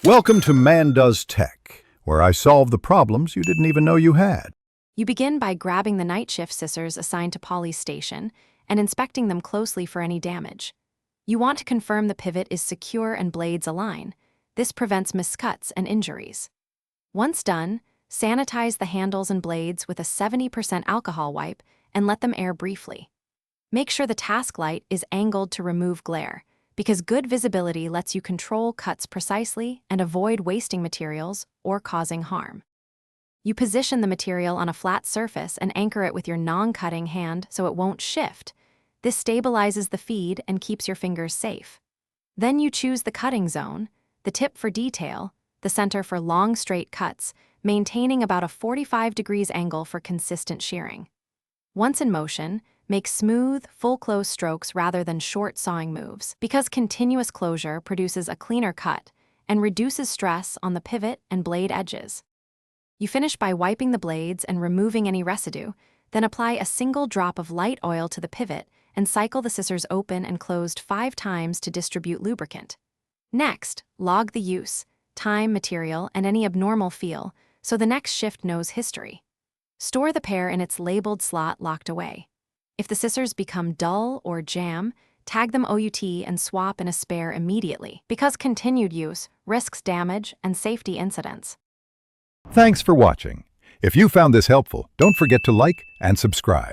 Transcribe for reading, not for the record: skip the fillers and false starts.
Welcome to Man Does Tech, where I solve the problems you didn't even know you had. You begin by grabbing the night shift scissors assigned to Paulie's station and inspecting them closely for any damage. You want to confirm the pivot is secure and blades align. This prevents miscuts and injuries. Once done, sanitize the handles and blades with a 70% alcohol wipe and let them air briefly. Make sure the task light is angled to remove glare, because good visibility lets you control cuts precisely and avoid wasting materials or causing harm. You position the material on a flat surface and anchor it with your non-cutting hand so it won't shift. This stabilizes the feed and keeps your fingers safe. Then you choose the cutting zone, the tip for detail, the center for long straight cuts, maintaining about a 45 degrees angle for consistent shearing. Once in motion, make smooth, full-close strokes rather than short sawing moves, because continuous closure produces a cleaner cut and reduces stress on the pivot and blade edges. You finish by wiping the blades and removing any residue, then apply a single drop of light oil to the pivot and cycle the scissors open and closed 5 times to distribute lubricant. Next, log the use, time, material, and any abnormal feel, so the next shift knows history. Store the pair in its labeled slot locked away. If the scissors become dull or jam, tag them OUT and swap in a spare immediately, because continued use risks damage and safety incidents. Thanks for watching. If you found this helpful, don't forget to like and subscribe.